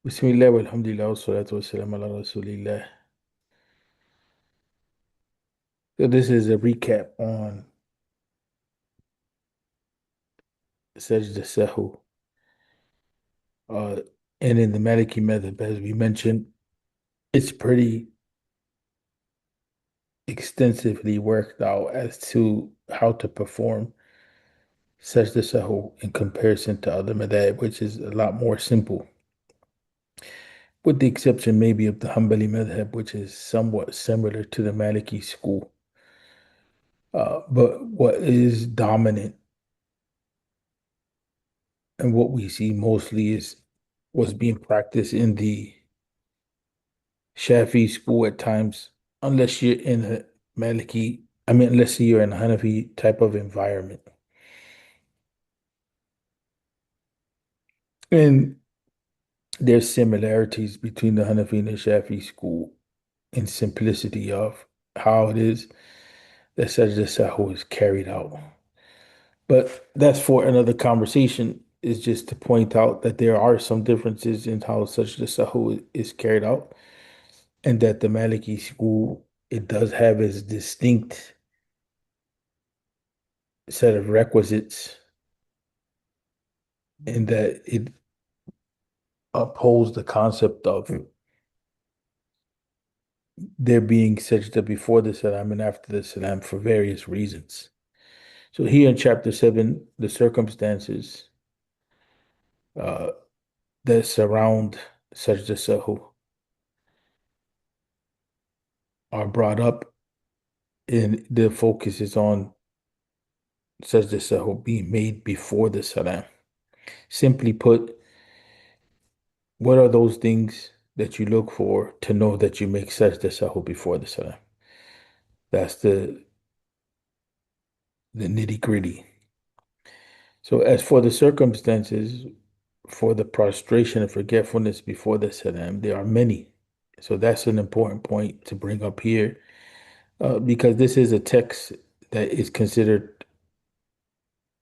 Bismillah, walhamdulillah, wassalatu wassalam ala rasulillah. So this is a recap on Sajda Sahw. Uh, and in the Maliki method, as we mentioned, it's pretty extensively worked out as to how to perform Sajda Sahw in comparison to other madhab, which is a lot more simple, with the exception maybe of the Hanbali madhab, which is somewhat similar to the Maliki school. But what is dominant and what we see mostly is what's being practiced in the Shafi school at times, unless you're in a Maliki, unless you're in a Hanafi type of environment. And there's similarities between the Hanafi and the Shafi school in simplicity of how it is that Sajda Sahw is carried out. But that's for another conversation, is just to point out that there are some differences in how Sajda Sahw is carried out, and that the Maliki school, it does have its distinct set of requisites in that it upholds the concept of there being sajda before the salam and after the salam for various reasons. So here in chapter 7, the circumstances uh, that surround sajda sahu are brought up, and the focus is on sajda sahu being made before the salam. Simply put, what are those things that you look for to know that you make sajda sahu before the salam? That's the nitty gritty. So as for the circumstances for the prostration and forgetfulness before the salam, there are many. So that's an important point to bring up here, because this is a text that is considered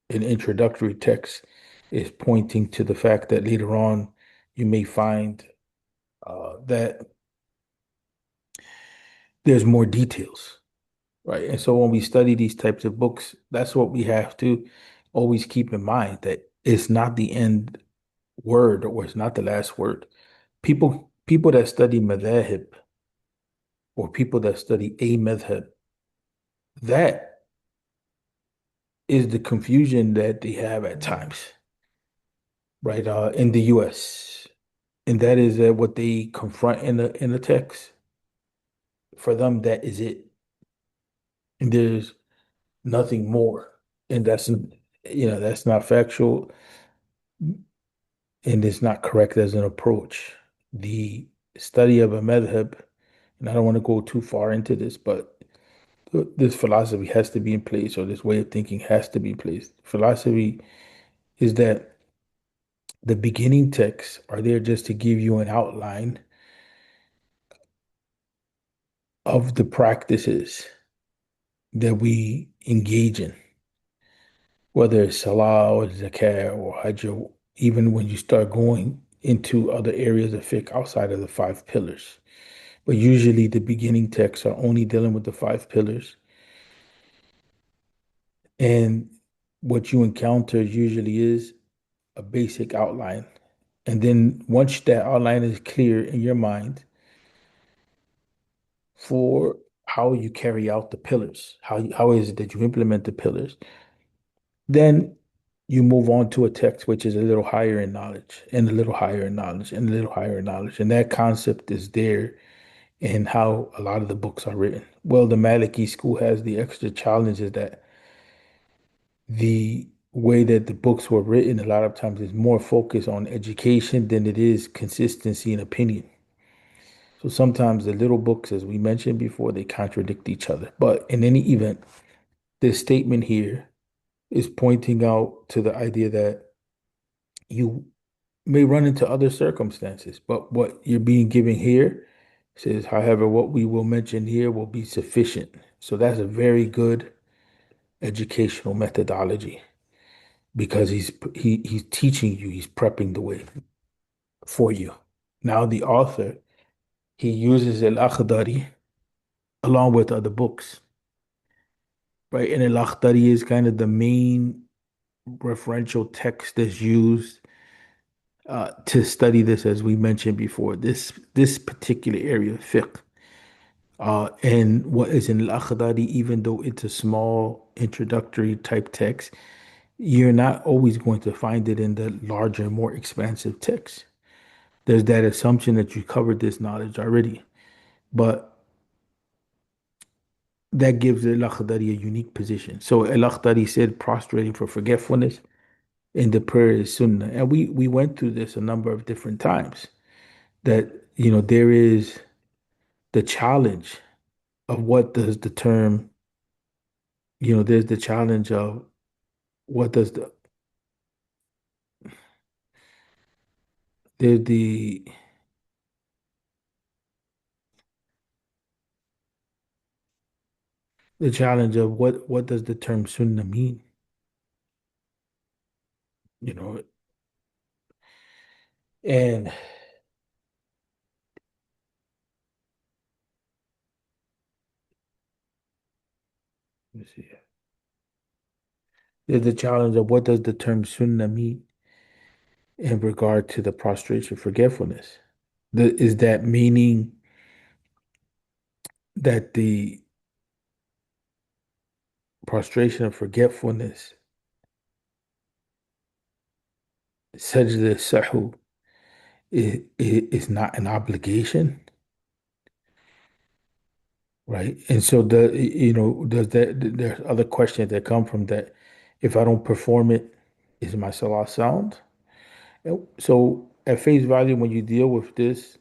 an introductory text, is pointing to the fact that later on you may find that there's more details, right? And so when we study these types of books, that's what we have to always keep in mind, that it's not the end word, or it's not the last word. People that study madhahib, or people that study a madhab, that is the confusion that they have at times, right? In the US. And that is what they confront in the text. For them, that is it. And there's nothing more. And that's not factual, and it's not correct as an approach. The study of a madhab, and I don't want to go too far into this, but this philosophy has to be in place, or this way of thinking has to be in place. Philosophy is that the beginning texts are there just to give you an outline of the practices that we engage in, whether it's salah or zakah or hajj, or even when you start going into other areas of fiqh outside of the five pillars. But usually the beginning texts are only dealing with the five pillars. And what you encounter usually is a basic outline. And then once that outline is clear in your mind for how you carry out the pillars, how is it that you implement the pillars, then you move on to a text which is a little higher in knowledge, and a little higher in knowledge, and a little higher in knowledge. And that concept is there in how a lot of the books are written. Well, the Maliki school has the extra challenge is that the way that the books were written a lot of times is more focused on education than it is consistency and opinion. So sometimes the little books, as we mentioned before, they contradict each other. But in any event, this statement here is pointing out to the idea that you may run into other circumstances, but what you're being given here says, however, what we will mention here will be sufficient. So that's a very good educational methodology, because he's teaching you, he's prepping the way for you. Now the author, he uses Al-Akhdari along with other books, right? And Al-Akhdari is kind of the main referential text that's used to study this, as we mentioned before, this particular area of fiqh. And what is in Al-Akhdari, even though it's a small introductory type text, you're not always going to find it in the larger, more expansive text. There's that assumption that you covered this knowledge already, but that gives Al-Akhdari a unique position. So Al-Akhdari said prostrating for forgetfulness in the prayer is sunnah. And we went through this a number of different times that, there is the challenge of what does the term, there's the challenge of what does there's the challenge of what does the term sunnah mean? You know, and let me see. There's the challenge of what does the term sunnah mean in regard to the prostration forgetfulness? Is that meaning that the prostration of forgetfulness, Sajda Sahw, is not an obligation, right? And so does there's other questions that come from that. If I don't perform it, is my salah sound? So at face value, when you deal with this,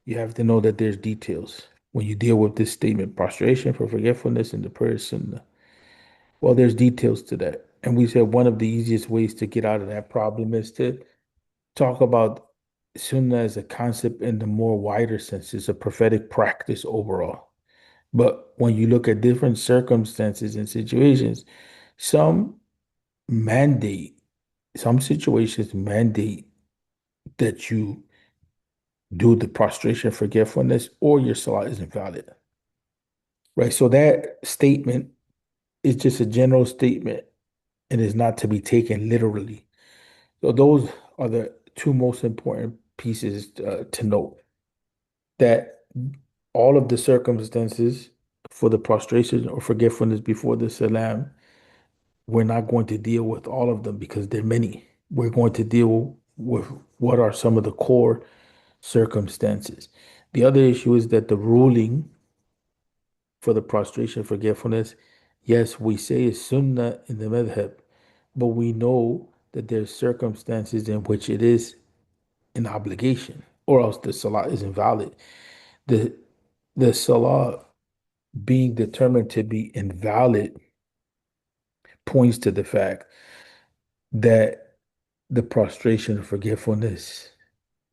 you have to know that there's details. When you deal with this statement, prostration for forgetfulness in the prayer sunnah, well, there's details to that. And we said one of the easiest ways to get out of that problem is to talk about sunnah as a concept in the more wider sense. It's a prophetic practice overall. But when you look at different circumstances and situations, some mandate, some situations mandate that you do the prostration forgetfulness or your salah is invalid. Right. So that statement is just a general statement and is not to be taken literally. So those are the two most important pieces to note that all of the circumstances for the prostration or forgetfulness before the salam, we're not going to deal with all of them because there are many. We're going to deal with what are some of the core circumstances. The other issue is that the ruling for the prostration forgetfulness, yes, we say it's sunnah in the madhab, but we know that there's circumstances in which it is an obligation, or else the salah is invalid. The the salah being determined to be invalid points to the fact that the prostration of forgetfulness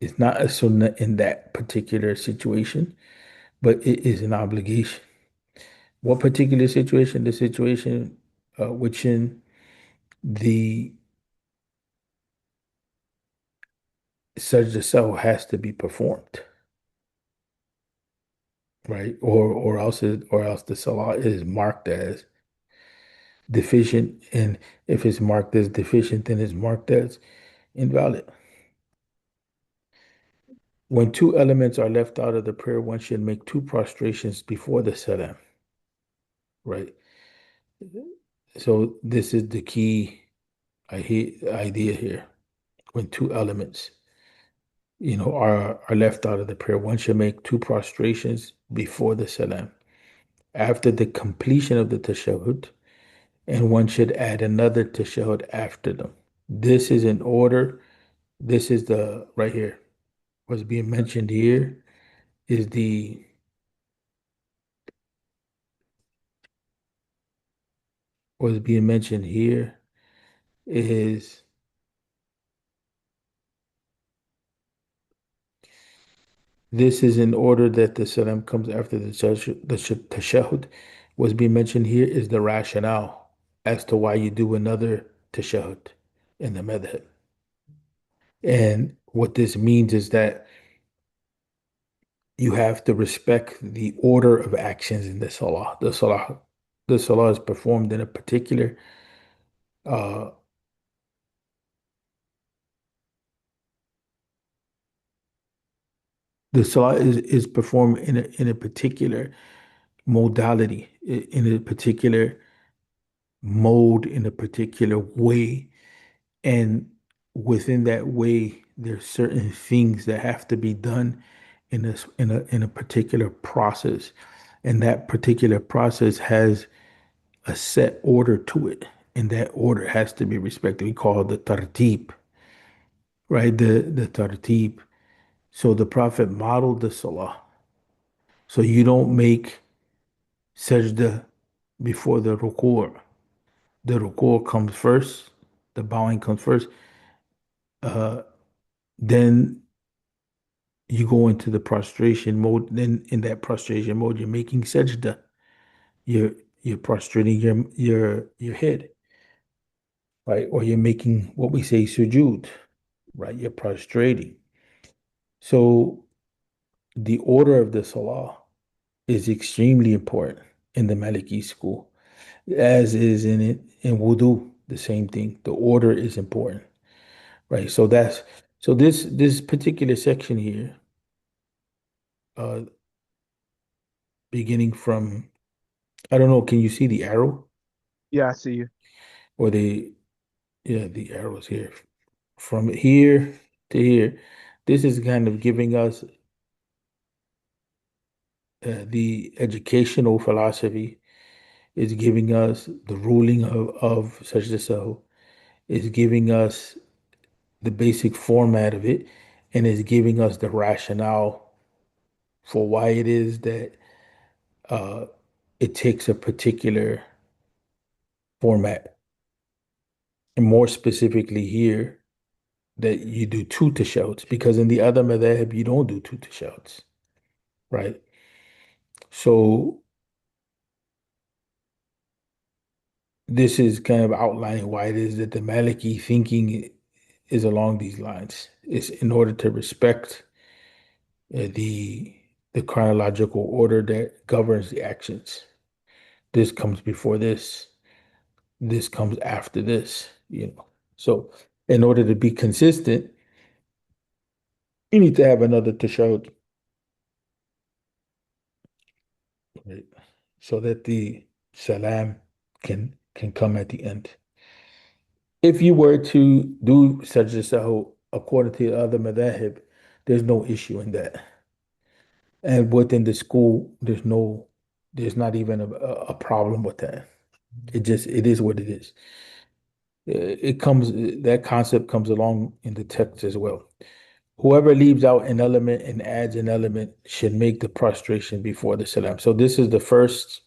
is not a sunnah in that particular situation, but it is an obligation. What particular situation? The situation which in the Sajda Sahw has to be performed, right? Or else the salah is marked as deficient, and if it's marked as deficient, then it's marked as invalid. When two elements are left out of the prayer, one should make two prostrations before the salam, right? So this is the key idea here. When two elements, are left out of the prayer, one should make two prostrations before the salam. After the completion of the tashahhud, and one should add another tashahhud after them. This is in order. This is the right here. What's being mentioned here is the what's being mentioned here is this is in order that the salam comes after the tashahhud. What's being mentioned here is the rationale as to why you do another tashahhud in the madhab. And What this means is that you have to respect the order of actions in the salah. The salah is performed in a particular uh the salah is performed in a particular modality, in a particular mode, in a particular way. And within that way, there's certain things that have to be done in a particular process. And that particular process has a set order to it. And that order has to be respected. We call it the tartib, right? The tartib. So the Prophet modeled the salah. So you don't make sajda before the ruku'. The ruku' comes first, the bowing comes first. Uh, then you go into the prostration mode. Then in that prostration mode, you're making sajda. You're you're prostrating your head, right? Or you're making what we say sujud, right? You're prostrating. So the order of the salah is extremely important in the Maliki school, as is in wudu, the same thing. The order is important, right? So this particular section here, uh, beginning from I don't know, can you see the arrow Yeah, I see you. or the arrows here from here to here? This is kind of giving us the educational philosophy. Is giving us the ruling of such the Sahw, is giving us the basic format of it, and is giving us the rationale for why it is that uh, it takes a particular format. And more specifically here, that you do two tashahhuds, because in the other madhab, you don't do two tashahhuds, right? So this is kind of outlining why it is that the Maliki thinking is along these lines. It's in order to respect the chronological order that governs the actions. This comes before this comes after this. So in order to be consistent, you need to have another tashahhud, right? So that the salam can come at the end. If you were to do sajda sahu according to the other madhahib, there's no issue in that. And within the school, there's not even a problem with that. It is what it is. That concept comes along in the text as well. Whoever leaves out an element and adds an element should make the prostration before the salam. So this is the first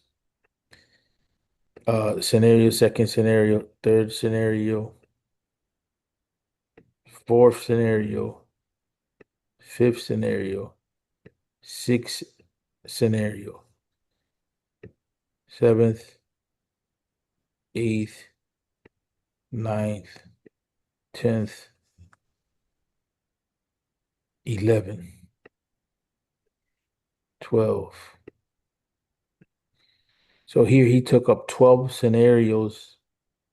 scenario, second scenario, third scenario, fourth scenario, fifth scenario, sixth scenario, seventh, eighth, ninth, 10th, 11, 12. So here he took up 12 scenarios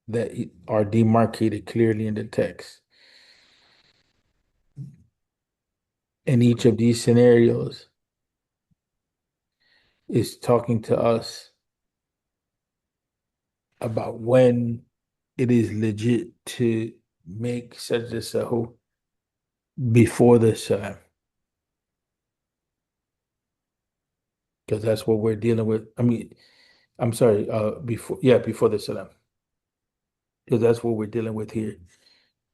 that are demarcated clearly in the text. And each of these scenarios is talking to us about when it is legit to make such a sahu before the salam, because that's what we're dealing with. I mean, I'm sorry, before the salam, because that's what we're dealing with here.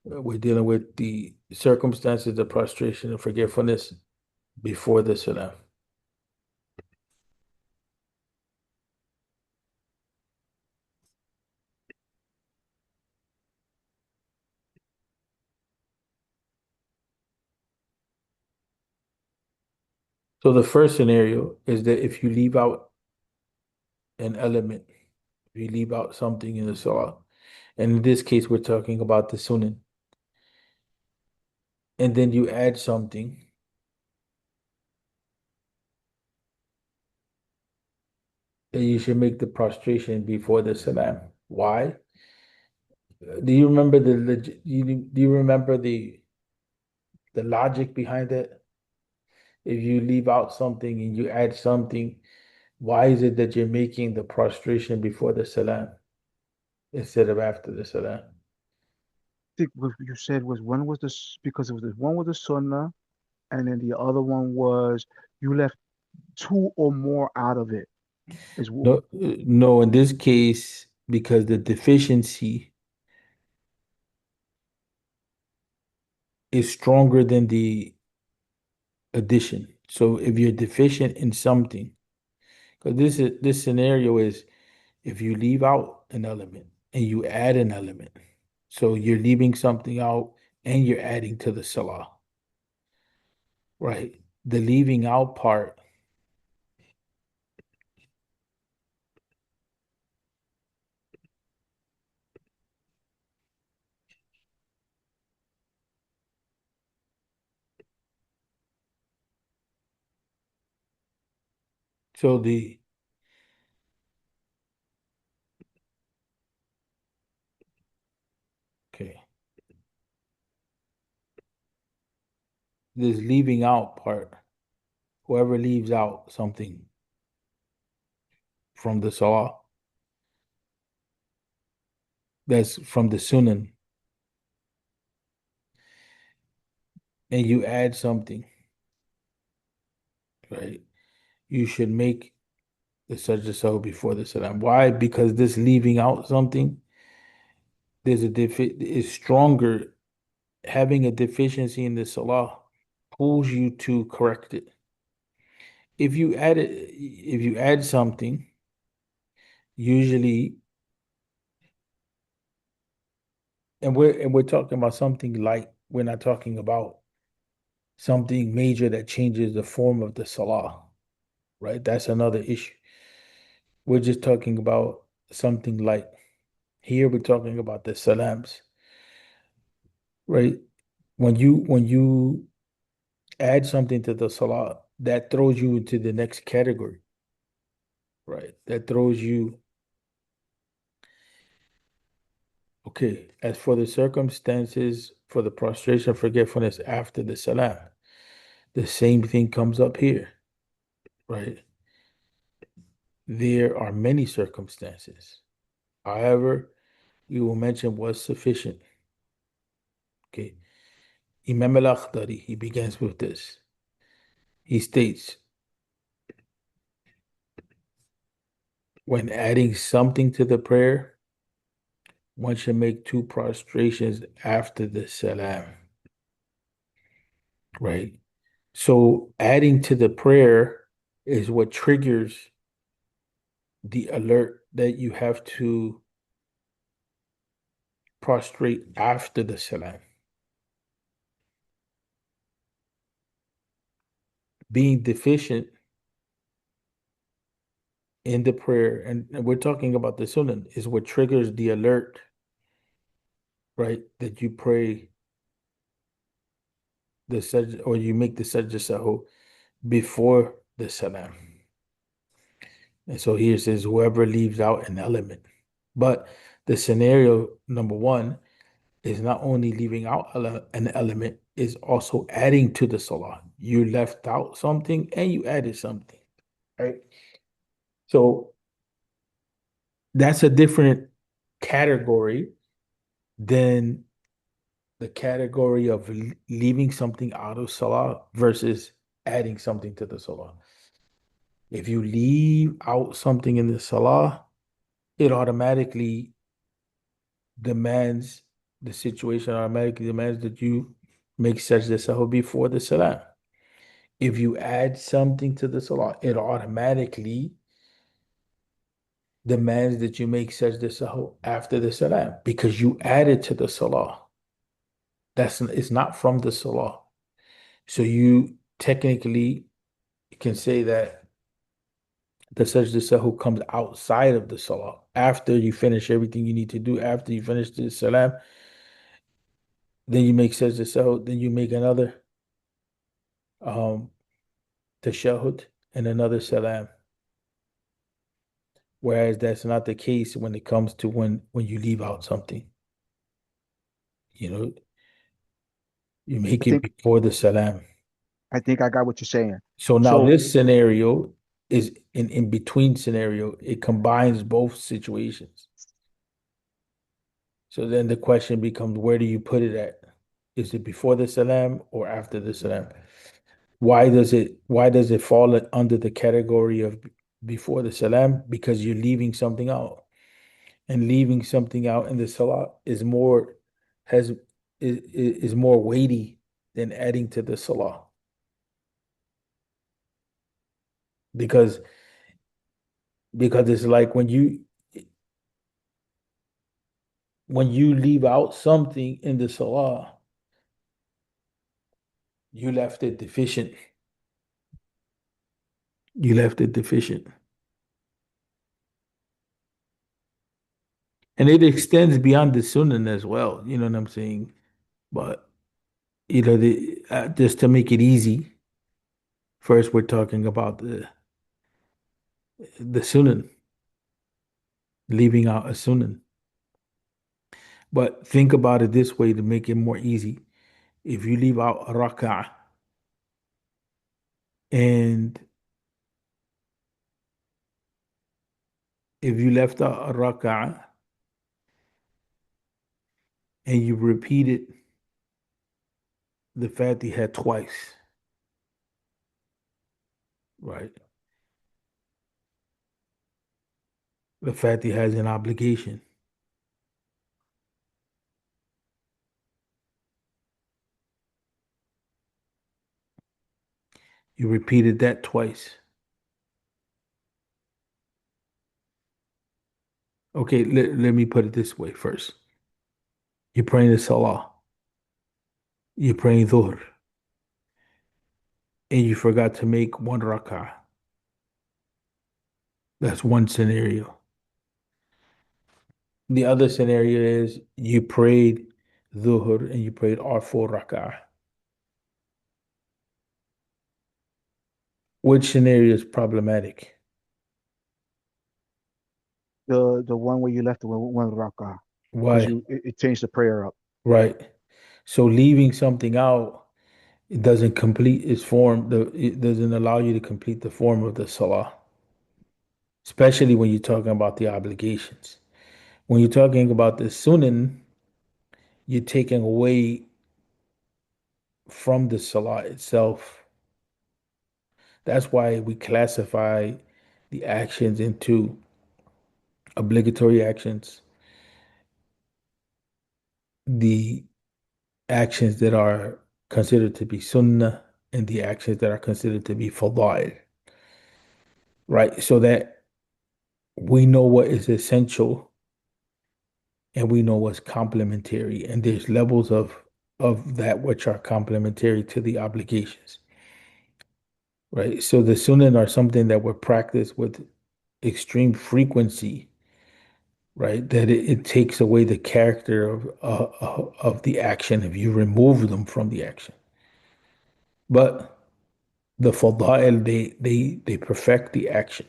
We're dealing with the circumstances of prostration and forgetfulness before the salam. So the first scenario is that if you leave out an element, if you leave out something in the salah, and in this case we're talking about the sunan, and then you add something, then you should make the prostration before the salam. Why? Do you remember do you remember the logic behind it? If you leave out something and you add something, why is it that you're making the prostration before the salam instead of after the salam? think what you said was one was because it was one was the sunnah, and then the other one was you left two or more out of it. Is No, no, in this case, because the deficiency is stronger than the addition. So if you're deficient in something, because this scenario is if you leave out an element and you add an element, so you're leaving something out and you're adding to the salah, right? The leaving out part, so the okay, this leaving out part, whoever leaves out something from the salah, that's from the sunan, and you add something, right? You should make the sajda sahwi before the salam. Why? Because this leaving out something, there's a is stronger. Having a deficiency in the salah pulls you to correct it. If you add something, usually, and we're talking about something light. We're not talking about something major that changes the form of the salah, right? That's another issue. We're just talking about something light. Here we're talking about the salams, right? When you add something to the salah, that throws you into the next category, right? That throws you, okay, as for the circumstances for the prostration forgetfulness after the salam, the same thing comes up here, right? There are many circumstances. However, we will mention what's sufficient. Okay. Imam al-Akhdari, he begins with this. He states, when adding something to the prayer, one should make two prostrations after the salam, right? So adding to the prayer is what triggers the alert that you have to prostrate after the salam. Being deficient in the prayer, and we're talking about the sunnah, is what triggers the alert, right? That you pray the sajda or you make the sajda sahu before the salam. And so here it says whoever leaves out an element. But the scenario number one is not only leaving out an element, is also adding to the salah. You left out something and you added something, right? So that's a different category than the category of leaving something out of salah versus adding something to the salah. If you leave out something in the salah, it automatically demands the situation automatically demands that you make sajda sahwi before the salam. If you add something to the salah, it automatically demands that you make sajda sahwi after the salam because you added to the salah. It's not from the salah. So you technically can say that the sajda sahwi comes outside of the salah after you finish everything you need to do after you finish the salam. then you make Sajda Sahw, then you make another um tashahhud and another salam. Whereas that's not the case when it comes to when you leave out something. You know, you I make it think before the salam. I think I got what you're saying. So now So this scenario is an in between scenario. It combines both situations. So then the question becomes, where do you put it at? Is it before the salam or after the salam? Why does it fall under the category of before the salam? Because you're leaving something out. And leaving something out in the salah has is more weighty than adding to the salah. Because because it's like when you leave out something in the salah, you left it deficient. You left it deficient. And it extends beyond the sunnah as well. You know what I'm saying? But just to make it easy, first we're talking about the sunnah, leaving out a sunnah. But think about it this way to make it more easy. If you leave out a rak'ah and if you left out a rak'ah and you repeated the Fatiha twice, right? The Fatiha has an obligation. You repeated that twice. Okay, let me put it this way first. You're praying the Salah, you're praying Dhuhr, and you forgot to make one rak'ah. That's one scenario. The other scenario is you prayed Dhuhr and you prayed all four rak'ah. Which scenario is problematic? the one where you left it with one rak'ah, because Why? it changed the prayer up. Right. So leaving something out, it doesn't complete its form. It doesn't allow you to complete the form of the salah, especially when you're talking about the obligations. When you're talking about the sunan, you're taking away from the salah itself. That's why we classify the actions into obligatory actions, the actions that are considered to be sunnah, and the actions that are considered to be fadail, right? So that we know what is essential and we know what's complementary, and there's levels of that which are complementary to the obligations, right? So the sunnah are something that were practiced with extreme frequency, right? That it takes away the character of the action if you remove them from the action. But the fadail, they perfect the action.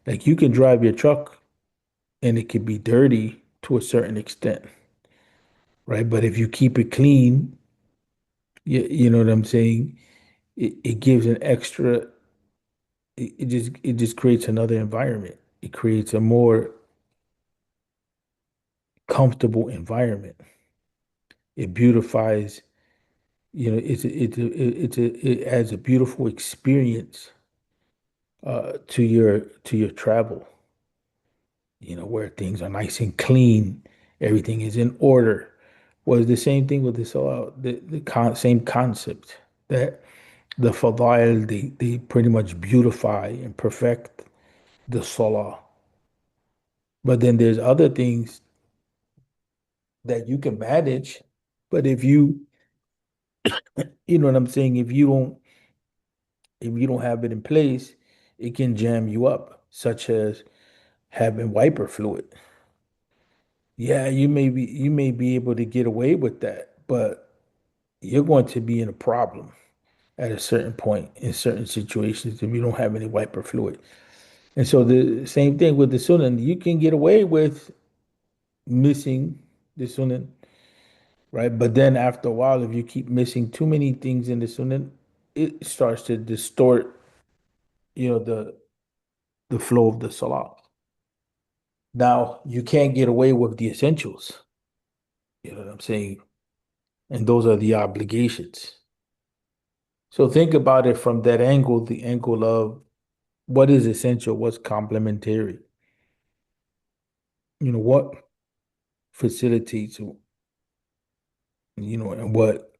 Like you can drive your truck and it can be dirty to a certain extent, right? But if you keep it clean, you know what I'm saying? It gives an extra, it just creates another environment. It creates a more comfortable environment. It beautifies, it adds a beautiful experience to your travel, where things are nice and clean, everything is in order. Was the same thing with this same concept that the fadail they pretty much beautify and perfect the salah. But then there's other things that you can manage. But you know what I'm saying, if you don't have it in place, it can jam you up, such as having wiper fluid. Yeah, you may be able to get away with that, but you're going to be in a problem at a certain point in certain situations if you don't have any wiper fluid. And so the same thing with the sunnah, you can get away with missing the sunnah, right? But then after a while, if you keep missing too many things in the sunnah, it starts to distort, the flow of the salah. Now you can't get away with the essentials. You know what I'm saying? And those are the obligations. So think about it from that angle, the angle of what is essential, what's complementary, what facilitates, and what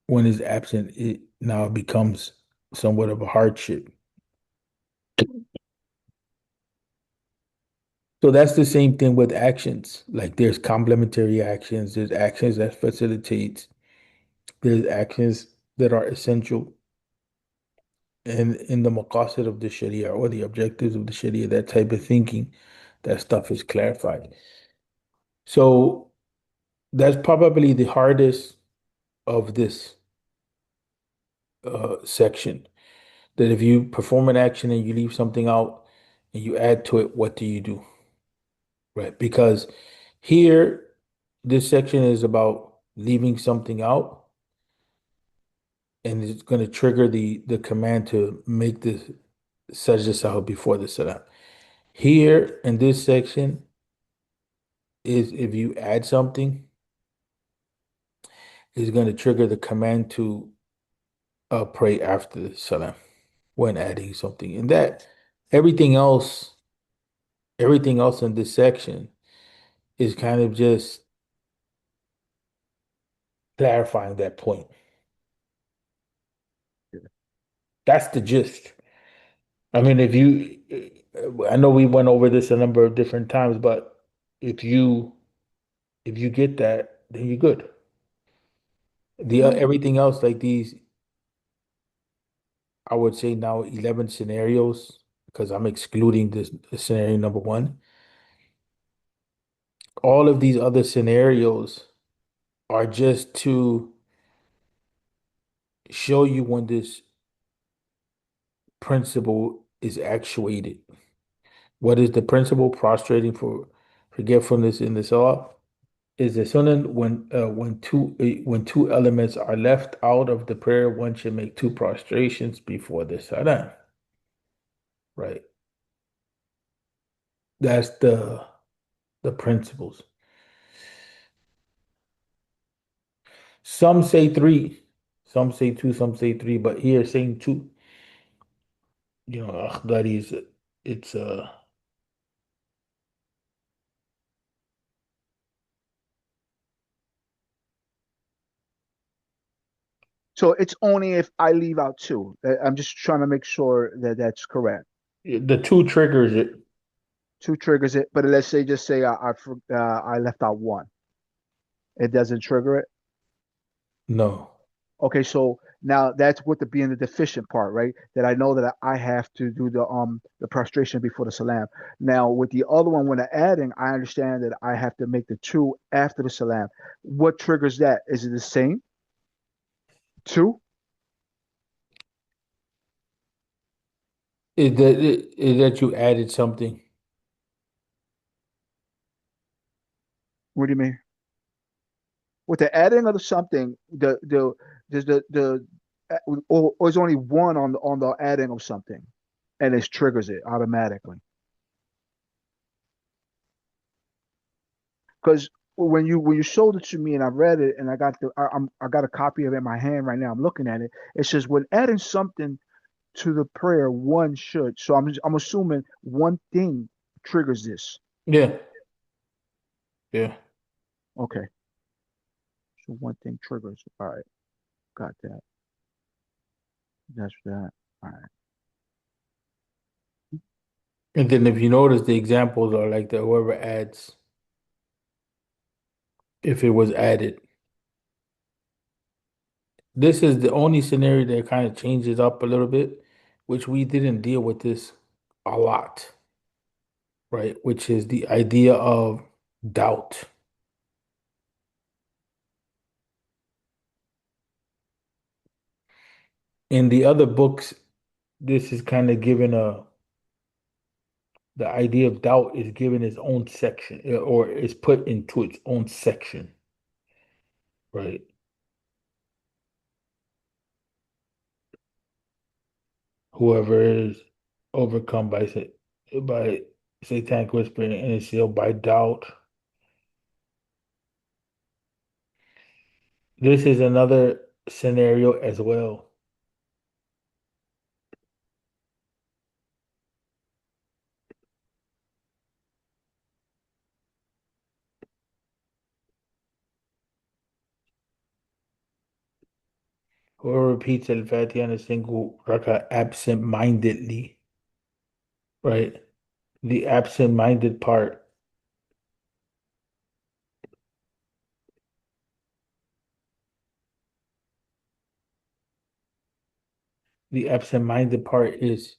when is absent, it now becomes somewhat of a hardship. So that's the same thing with actions. Like there's complementary actions, there's actions that facilitates, there's actions that are essential. And in the maqasid of the Sharia or the objectives of the Sharia, that type of thinking, that stuff is clarified. So that's probably the hardest of this section. That if you perform an action and you leave something out and you add to it, what do you do? Right? Because here, this section is about leaving something out and it's going to trigger the command to make the Sajda Sahw before the Salam. Here in this section is if you add something, is going to trigger the command to pray after the Salam when adding something. And that everything else, everything else in this section is kind of just clarifying that point. That's the gist. I mean, I know we went over this a number of different times, but if you if you get that, then you're good. The Right. everything else like these, I would say now 11 scenarios because I'm excluding this scenario number one. All of these other scenarios are just to show you when this principle is actuated. What is the principle? Prostrating for forgetfulness in the salah is the sunnah when two elements are left out of the prayer, one should make two prostrations before the salam. Right. That's the principles. Some say three, some say two, some say three, but here saying two, Akhdari is it's So it's only if I leave out two. I'm just trying to make sure that that's correct. the two triggers it. Two triggers it, but let's say just say I left out one. It doesn't trigger it. No. Okay, so now that's what the being the deficient part, right? That I know that I have to do the prostration before the salam. Now with the other one, when I'm adding, I understand that I have to make the two after the salam. What triggers that? Is it the same? Two? Is that you added something? What do you mean? With the adding of something, the or is only one on the adding of something, and it triggers it automatically. Because when you showed it to me and I read it and I got a copy of it in my hand right now. I'm looking at it. It says when adding something to the prayer, one should. So I'm assuming one thing triggers this. Yeah, yeah. Okay, so one thing triggers. All right, got that. That's that. All right. And then if you notice the examples are like the whoever adds, if it was added. This is the only scenario that kind of changes up a little bit, which we didn't deal with this a lot, right? Which is the idea of doubt. In the other books, this is kind of given a the idea of doubt is given its own section or is put into its own section, right? Whoever is overcome by satanic whispering and is sealed by doubt. This is another scenario as well. Whoever repeats Al-Fatiha in a single rakah absent-mindedly, right? The absent-minded part, the absent-minded part is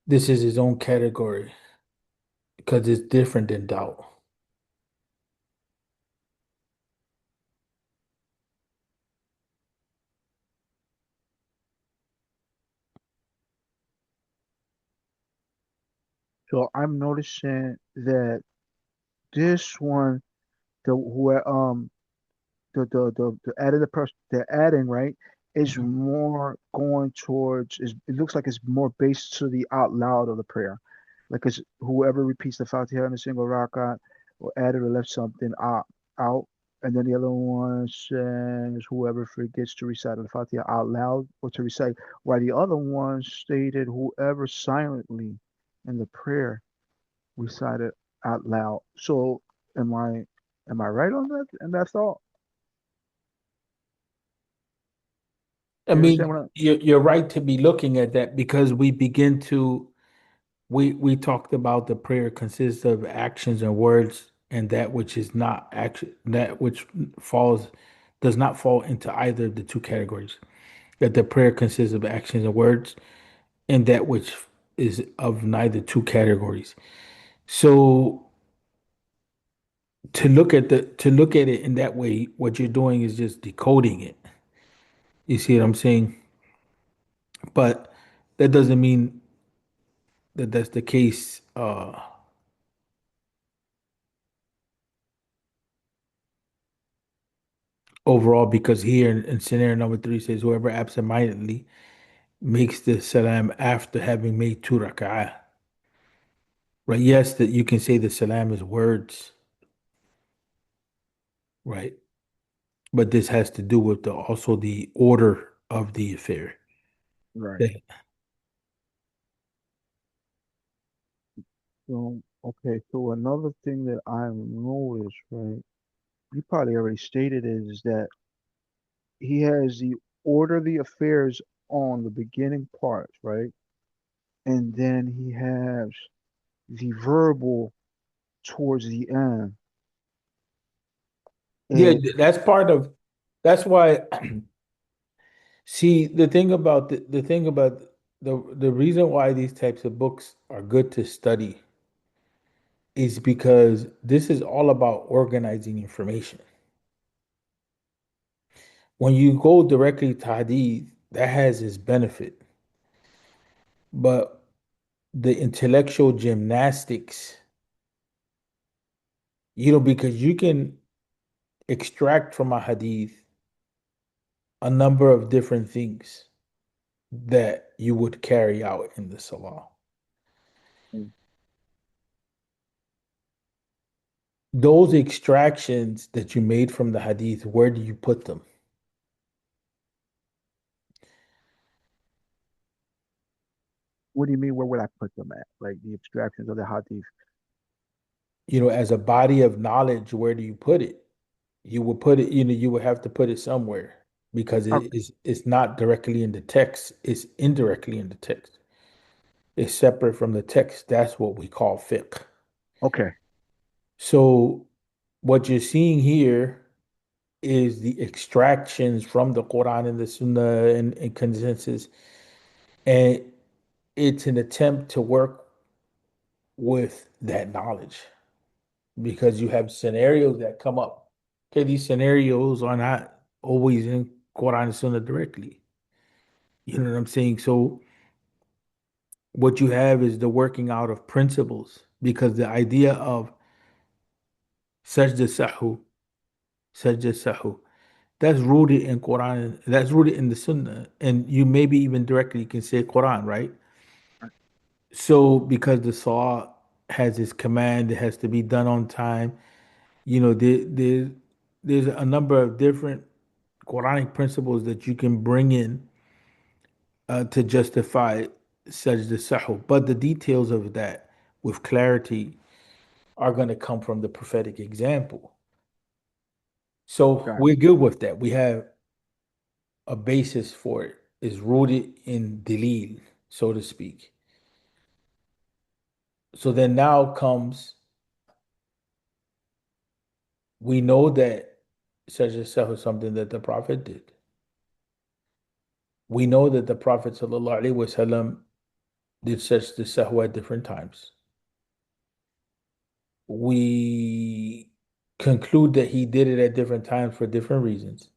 this is his own category because it's different than doubt. So I'm noticing that this one, the where the adding the person the adding right is more going towards is it looks like it's more based to the out loud of the prayer. Like it's whoever repeats the Fatiha in a single rakat or added or left something out. And then the other one says whoever forgets to recite the Fatiha out loud or to recite, while the other one stated whoever silently in the prayer recited out loud. So am I right on that and that thought? I You understand mean, what I you're right to be looking at that because we begin to we talked about the prayer consists of actions and words, and that which is not action, that which falls does not fall into either of the two categories. That the prayer consists of actions and words, and that which is of neither two categories. So to look at it in that way, what you're doing is just decoding it. You see what I'm saying? But that doesn't mean that that's the case overall, because here in scenario number three says whoever absentmindedly makes the salam after having made two rak'ah. Right? Yes, that you can say the salam is words, right? But this has to do with also the order of the affair. right. That- So okay, so another thing that I've noticed, right? You probably already stated is that he has the order the affairs on the beginning parts, right? And then he has the verbal towards the end. yeah, And that's part of that's why see the thing about the reason why these types of books are good to study is because this is all about organizing information. When you go directly to hadith, that has its benefit, but the intellectual gymnastics, because you can extract from a hadith a number of different things that you would carry out in the salah. Those extractions that you made from the hadith, where do you put them? what do you mean? Where would I put them at? Like the abstractions of the hadith. As a body of knowledge, where do you put it? You would put it, you would have to put it somewhere because Uh, it's not directly in the text, it's indirectly in the text. It's separate from the text. That's what we call fiqh. okay. So what you're seeing here is the extractions from the Quran and the Sunnah and consensus. And it's an attempt to work with that knowledge because you have scenarios that come up. Okay, these scenarios are not always in Quran and Sunnah directly. You know what I'm saying? So what you have is the working out of principles because the idea of Sajda Sahw, Sajda Sahw, that's rooted in Quran, that's rooted in the Sunnah, and you maybe even directly can say Quran, right? So because the Saw has its command, it has to be done on time. You know, there's a number of different Quranic principles that you can bring in to justify Sajda Sahw, but the details of that with clarity are going to come from the prophetic example. So Got we're good with that. We have a basis for it. It's rooted in Dalil, so to speak. So then now comes, we know that Sajda Sahw is something that the Prophet did. We know that the Prophet ﷺ did Sajda Sahw at different times. We conclude that he did it at different times for different reasons.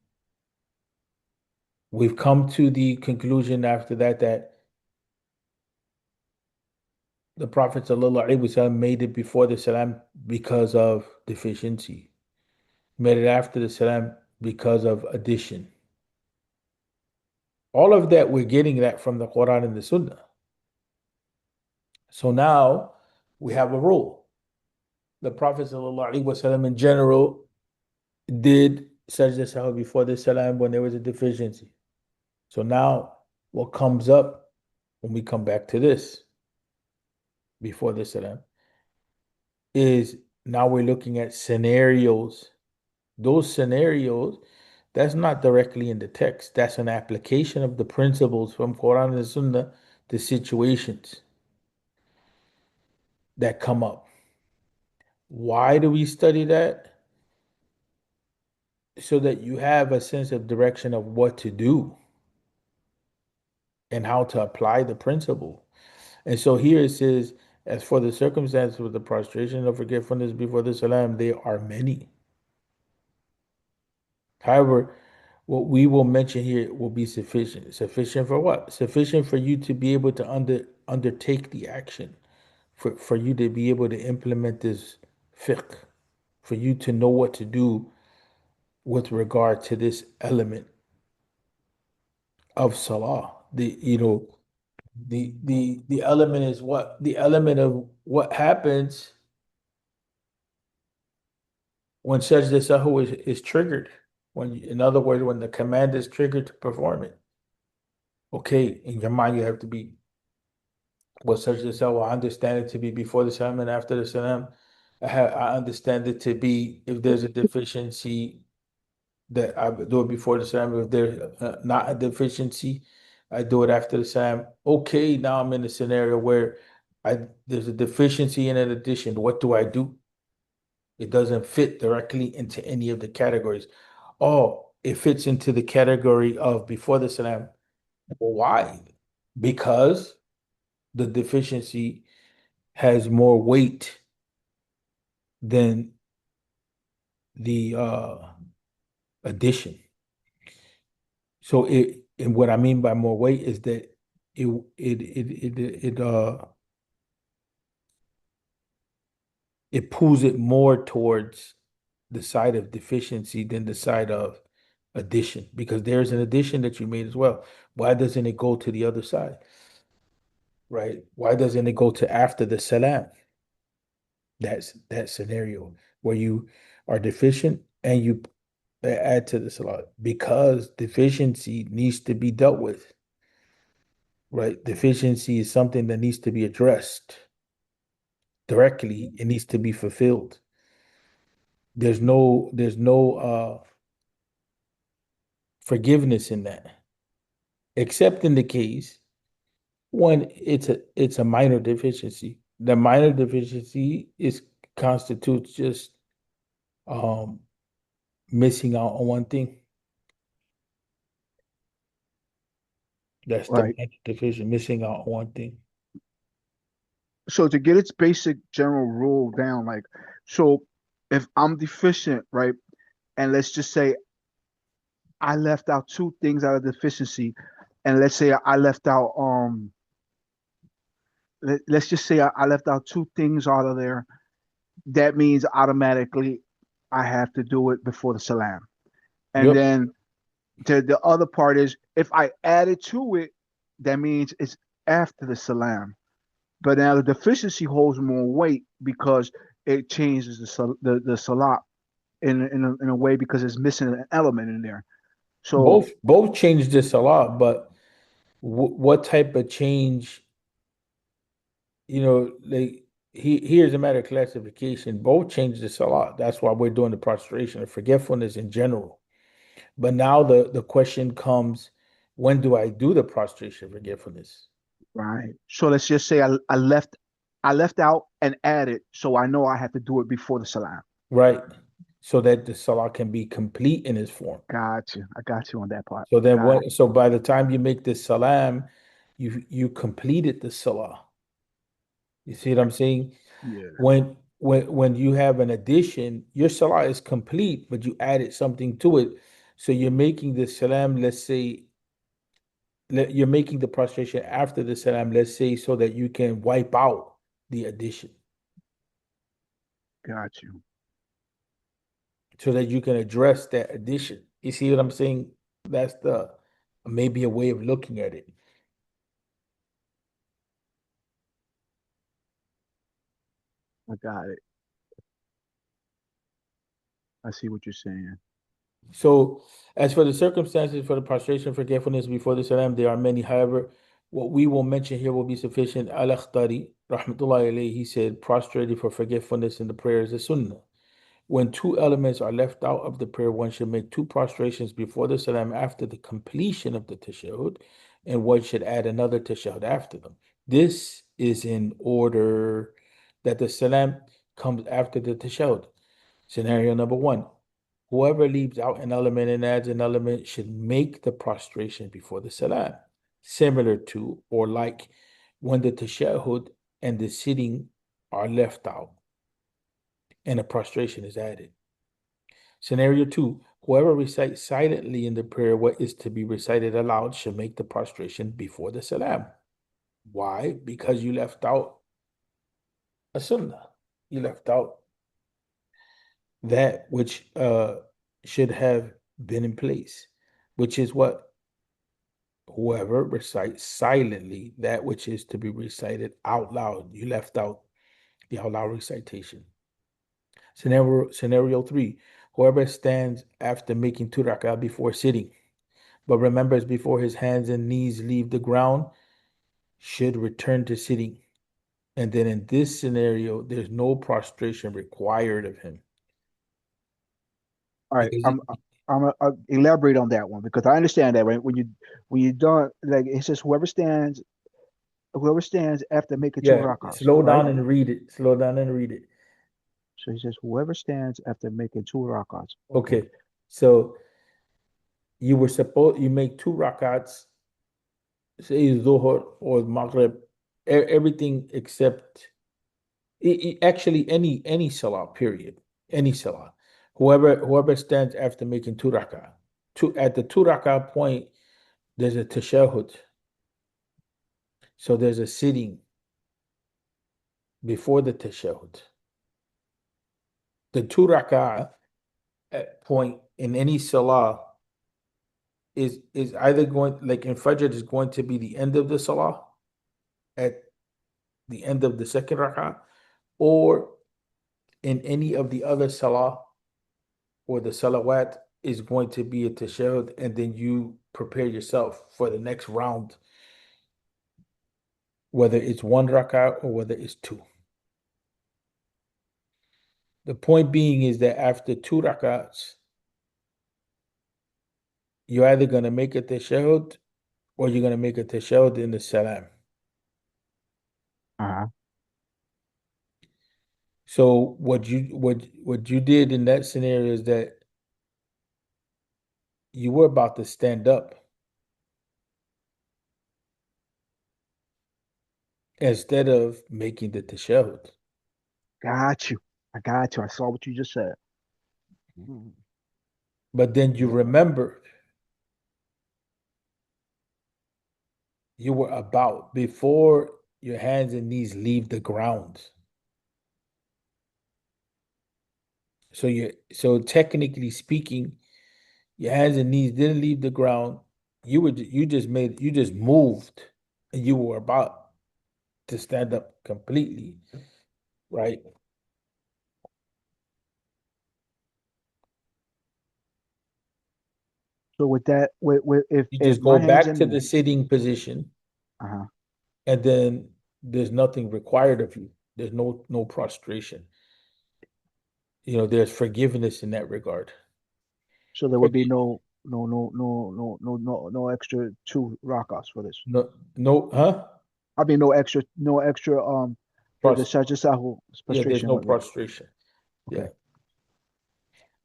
We've come to the conclusion after that that the Prophet ﷺ made it before the salam because of deficiency, made it after the salam because of addition. All of that, we're getting that from the Quran and the Sunnah. So now we have a rule. The Prophet ﷺ in general did Sajda Sahw before the salam when there was a deficiency. So now what comes up when we come back to this before the salam is now we're looking at scenarios. Those scenarios, that's not directly in the text. That's an application of the principles from Quran and Sunnah to situations that come up. Why do we study that? So that you have a sense of direction of what to do and how to apply the principle. And so here it says, as for the circumstances with the prostration of forgetfulness before the salam, they are many. However, what we will mention here will be sufficient. Sufficient for what? Sufficient for you to be able to undertake the action, for you to be able to implement this fiqh, for you to know what to do with regard to this element of salah. The element is what? The element of what happens when Sajda Sahw is triggered. When, in other words, when the command is triggered to perform it. Okay, in your mind, you have to be what Sajda Sahw. I understand it to be before the salam and after the salam. I understand it to be if there's a deficiency that I do it before the salam. If there's not a deficiency, I do it after the salam. Okay, now I'm in a scenario where there's a deficiency in an addition. What do I do? It doesn't fit directly into any of the categories. Oh, it fits into the category of before the salam. Well, why? Because the deficiency has more weight than the addition. So and what I mean by more weight is that it pulls it more towards the side of deficiency than the side of addition because there's an addition that you made as well. Why doesn't it go to the other side? Right? Why doesn't it go to after the salam? That's that scenario where you are deficient and you add to the salah because deficiency needs to be dealt with. Right? Deficiency is something that needs to be addressed directly. It needs to be fulfilled. There's no forgiveness in that, except in the case when it's a minor deficiency. The minor deficiency is constitutes just um missing out on one thing. That's the right. minor deficiency, missing out on one thing. So to get its basic general rule down, like, so if I'm deficient, right, and let's just say I left out two things out of deficiency, and let's say I left out let's just say I left out two things out of there, that means automatically I have to do it before the salam. And Yep. then the other part is if I added to it, that means it's after the salam. But now the deficiency holds more weight because it changes the salat in a way because it's missing an element in there. So Both changed this a lot, but what type of change, like here's a matter of classification. Both changed this a lot. That's why we're doing the prostration and forgetfulness in general. But now the question comes, when do I do the prostration forgetfulness? right. So let's just say I left out and added, so I know I have to do it before the salam. Right. So that the salah can be complete in its form. Got you. I got you on that part. So then Got so by the time you make the salam, you completed the salah. You see what I'm saying? yeah. When you have an addition, your salah is complete, but you added something to it. So you're making the salam, let's say, you're making the prostration after the salam, let's say, so that you can wipe out the addition, Got you. so that you can address that addition. You see what I'm saying? That's the maybe a way of looking at it. I got it. I see what you're saying. So, as for the circumstances for the prostration forgetfulness before the salam, there are many. However, what we will mention here will be sufficient. Al-Akhtari, rahmatullahi alayhi, he said, prostrated for forgetfulness in the prayer is a sunnah. When two elements are left out of the prayer, one should make two prostrations before the salam after the completion of the tashahhud, and one should add another tashahhud after them. This is in order that the salam comes after the tashahhud. Scenario number one, whoever leaves out an element and adds an element should make the prostration before the salam, similar to or like when the tashahhud and the sitting are left out and a prostration is added. Scenario two, whoever recites silently in the prayer what is to be recited aloud should make the prostration before the salam. Why? Because you left out a sunnah. You left out that which should have been in place, which is what? Whoever recites silently that which is to be recited out loud. You left out the out loud recitation. Scenario three, whoever stands after making two rak'ah before sitting, but remembers before his hands and knees leave the ground, should return to sitting. And then in this scenario, there's no prostration required of him All right. because I'm gonna elaborate on that one because I understand that, right? When you don't like it says whoever stands after making two yeah, rakats, slow right? down and read it. Slow down and read it. So he says whoever stands after making two rakats. Okay. Okay, so you make two rakats, say Zuhr or Maghrib, everything except actually any salah, period. Any salah. Whoever stands after making two rak'ah. At the two rak'ah point, there's a tashahhud. So there's a sitting before the tashahhud. The two rak'ah at point in any salah is either going like in Fajr is going to be the end of the salah at the end of the second rak'ah, or in any of the other salah or the salawat is going to be a tashahhud, and then you prepare yourself for the next round, whether it's one rak'ah or whether it's two. The point being is that after two rak'ahs, you're either going to make a tashahhud or you're going to make a tashahhud in the salam. Uh-huh. So what you did in that scenario is that you were about to stand up instead of making the tashahhud. Got you. I got you. I saw what you just said. Mhm. But then you Yeah. remember You were about before your hands and knees leave the ground. So technically speaking, your hands and knees didn't leave the ground. You just moved and you were about to stand up completely, right? So with that, with You if just go my hands back and to the knees, sitting position uh-huh. and then there's nothing required of you. There's no prostration. There's forgiveness in that regard. So there would be Forgi- no extra two rakats for this. No, no, huh? I mean no extra the Prost Sajda Sahw Yeah, there's prostration no with it. prostration. Okay. Yeah.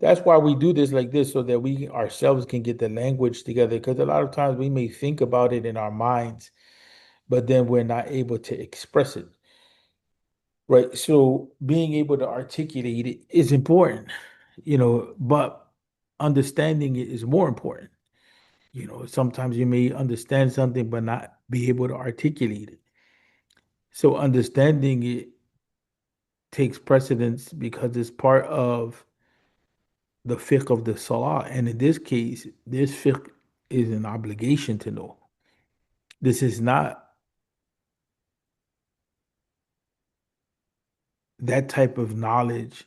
That's why we do this like this so that we ourselves can get the language together. Because a lot of times we may think about it in our minds, but then we're not able to express it. Right. So being able to articulate it is important, but understanding it is more important. Sometimes you may understand something but not be able to articulate it. So understanding it takes precedence because it's part of the fiqh of the salah. And in this case, this fiqh is an obligation to know. This is not that type of knowledge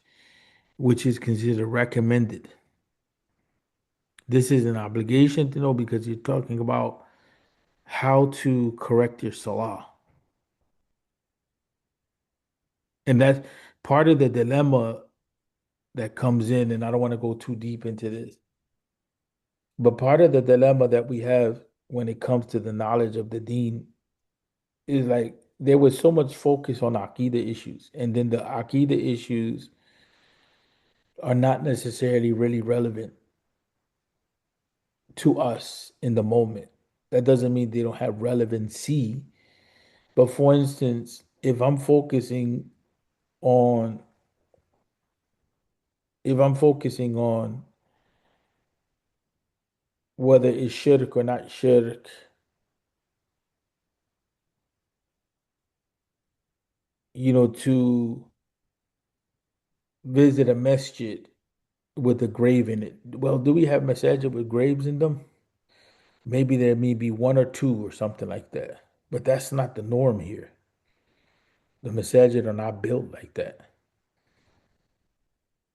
which is considered recommended. This is an obligation to know because you're talking about how to correct your salah. And that's part of the dilemma that comes in, and I don't want to go too deep into this, but part of the dilemma that we have when it comes to the knowledge of the deen is like there was so much focus on Aqidah issues, and then the Aqidah issues are not necessarily really relevant to us in the moment. That doesn't mean they don't have relevancy. But for instance, on if I'm focusing on whether it's shirk or not shirk, to visit a masjid with a grave in it. Well, do we have masajid with graves in them? Maybe there may be one or two or something like that. But that's not the norm here. The masajid are not built like that.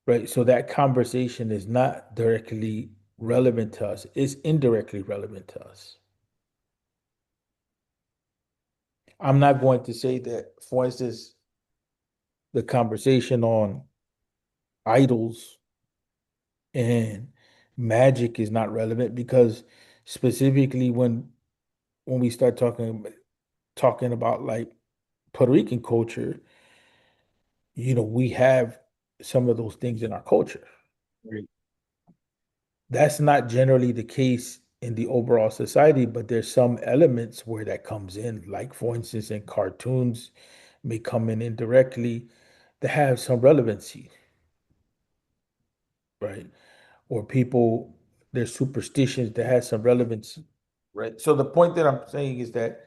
Right? So that conversation is not directly relevant to us. It's indirectly relevant to us. I'm not going to say that, for instance, the conversation on idols and magic is not relevant because specifically when we start talking about like Puerto Rican culture, we have some of those things in our culture. Right. That's not generally the case in the overall society, but there's some elements where that comes in, like for instance, in cartoons may come in indirectly that have some relevancy, right? Or people, there's superstitions that have some relevance, right? So the point that I'm saying is that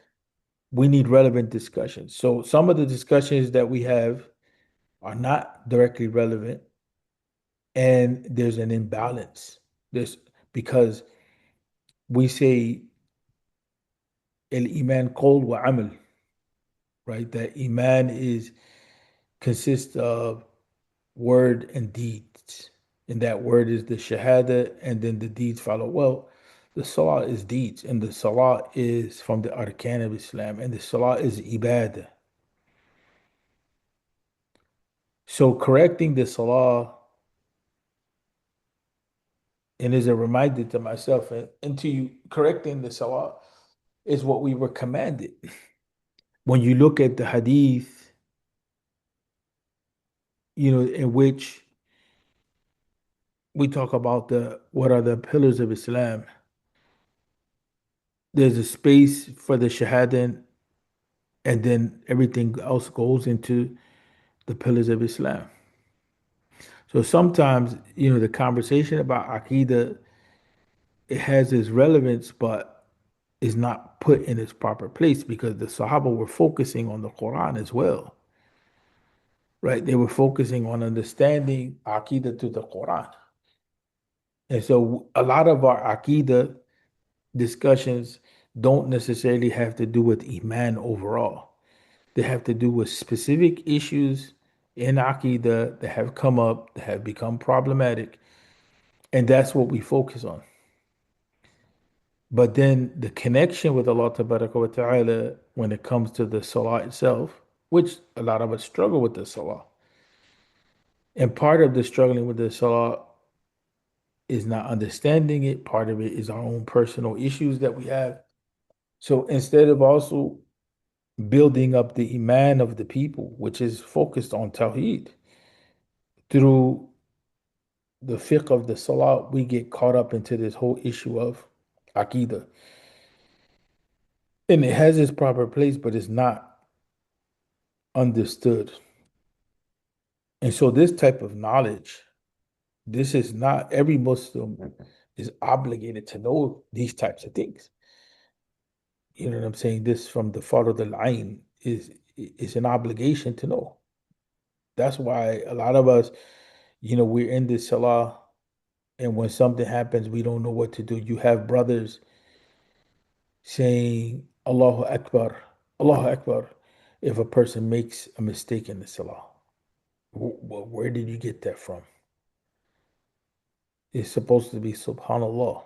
we need relevant discussions. So some of the discussions that we have are not directly relevant, and there's an imbalance. This because we say el iman qawl wa amal, right? That iman is consists of word and deeds, and that word is the shahada, and then the deeds follow. Well, the salah is deeds, and the salah is from the arkan of Islam, and the salah is ibadah. So correcting the salah, and is a reminder to myself and to you, correcting the salah is what we were commanded. When you look at the hadith, in which we talk about the what are the pillars of Islam, there's a space for the shahada, and then everything else goes into the pillars of Islam. So sometimes, the conversation about Aqidah, it has its relevance, but is not put in its proper place because the Sahaba were focusing on the Quran as well, right? They were focusing on understanding Aqidah to the Quran. And so a lot of our Aqidah discussions don't necessarily have to do with Iman overall. They have to do with specific issues in Aqidah that have come up, that have become problematic, and that's what we focus on. But then the connection with Allah Tabaraka wa Ta'ala when it comes to the Salah itself, which a lot of us struggle with the Salah. And part of the struggling with the Salah is not understanding it. Part of it is our own personal issues that we have. So instead of also building up the iman of the people, which is focused on Tawheed, through the fiqh of the Salah, we get caught up into this whole issue of Aqidah. And it has its proper place, but it's not understood. And so this type of knowledge, this is not every Muslim is obligated to know these types of things. You know what I'm saying? This from the Fard the line is an obligation to know. That's why a lot of us, we're in this salah, and when something happens, we don't know what to do. You have brothers saying Allahu Akbar, Allahu Akbar, if a person makes a mistake in the salah. Where did you get that from? It's supposed to be Subhanallah.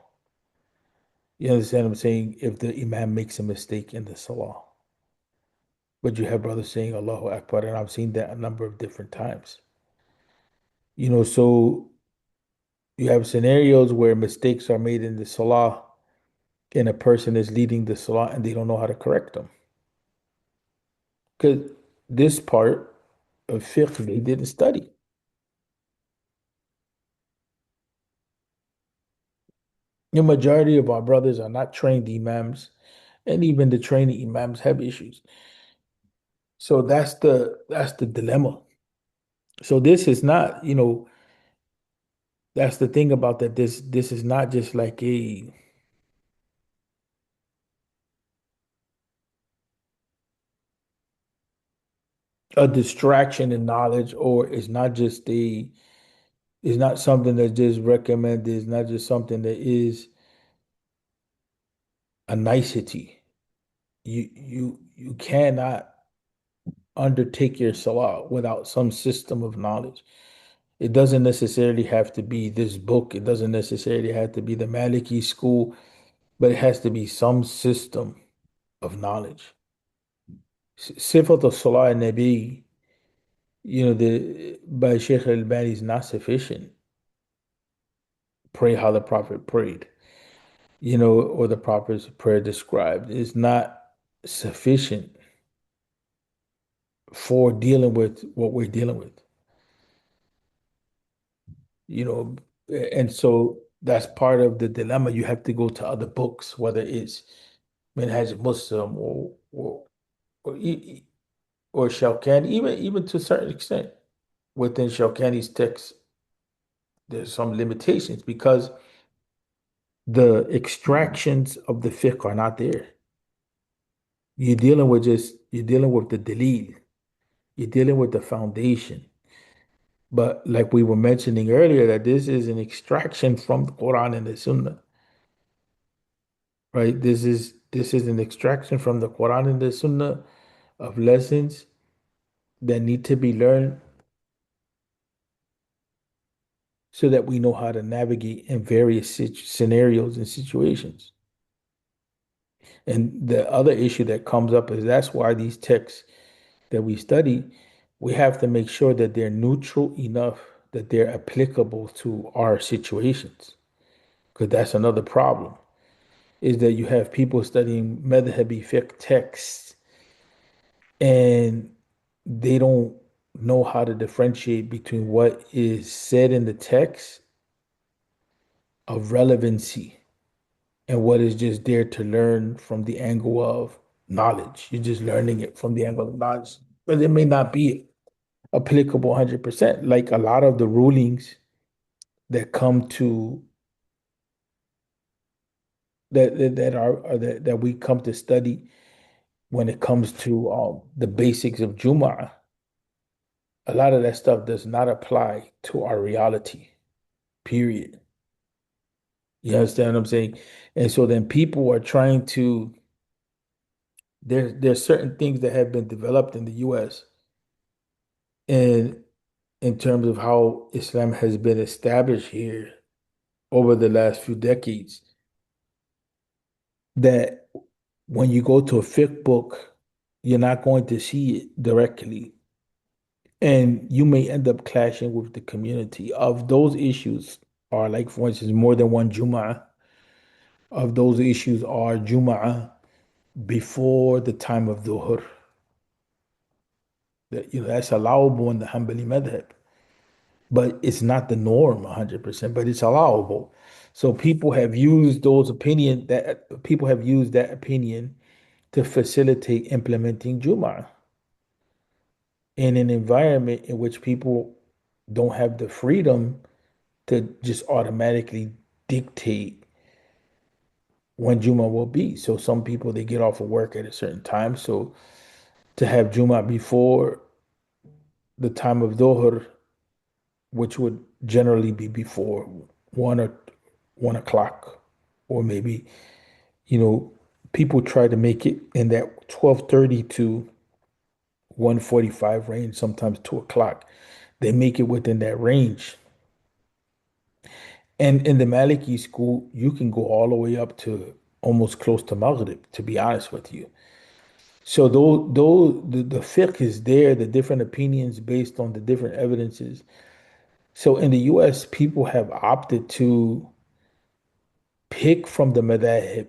You understand what I'm saying? If the Imam makes a mistake in the salah. But you have brothers saying Allahu Akbar, and I've seen that a number of different times. So you have scenarios where mistakes are made in the salah, and a person is leading the salah and they don't know how to correct them. Because this part of fiqh they didn't study. The majority of our brothers are not trained imams, and even the trained imams have issues. So that's the dilemma. So this is not, that's the thing about that. This is not just like a distraction in knowledge, or it's not something that's just recommended, it's not just something that is a nicety. You cannot undertake your salah without some system of knowledge. It doesn't necessarily have to be this book, it doesn't necessarily have to be the Maliki school, but it has to be some system of knowledge. Sifat of Salah Nabi, the by Sheikh Al-Albani is not sufficient. Pray how the Prophet prayed, or the Prophet's prayer described is not sufficient for dealing with what we're dealing with, you know, and so that's part of the dilemma. You have to go to other books, whether it's Minhaj Muslim or or Shawkani, even to a certain extent. Within Shawkani's text, there's some limitations because the extractions of the fiqh are not there. You're dealing with the dalil, you're dealing with the foundation. But like we were mentioning earlier, that this is an extraction from the Quran and the Sunnah, right? This is an extraction from the Quran and the Sunnah of lessons that need to be learned so that we know how to navigate in various scenarios and situations. And the other issue that comes up is that's why these texts that we study, we have to make sure that they're neutral enough that they're applicable to our situations. Because that's another problem, is that you have people studying madhabi fiqh texts and they don't know how to differentiate between what is said in the text of relevancy and what is just there to learn from the angle of knowledge. You're just learning it from the angle of knowledge, but it may not be applicable 100%. Like a lot of the rulings that come to that we come to study when it comes to the basics of Jumu'ah, a lot of that stuff does not apply to our reality, period. You understand what I'm saying? And so then people are trying to there's certain things that have been developed in the US and in terms of how Islam has been established here over the last few decades that when you go to a fiqh book, you're not going to see it directly. And you may end up clashing with the community of those issues are like, for instance, more than one Jum'ah. Of those issues are Jum'ah before the time of Dhuhr. That, that's allowable in the Hanbali madhab, but it's not the norm 100%, but it's allowable. So people have used that opinion to facilitate implementing Jum'ah in an environment in which people don't have the freedom to just automatically dictate when Juma will be. So some people they get off of work at a certain time. So to have Juma before the time of Dhuhr, which would generally be before 1 o'clock, or maybe, you know, people try to make it in that 12:30 to 1:45 range, sometimes 2 o'clock. They make it within that range. And in the Maliki school, you can go all the way up to almost close to Maghrib, to be honest with you. So though the fiqh is there, the different opinions based on the different evidences. So in the US, people have opted to pick from the madhahib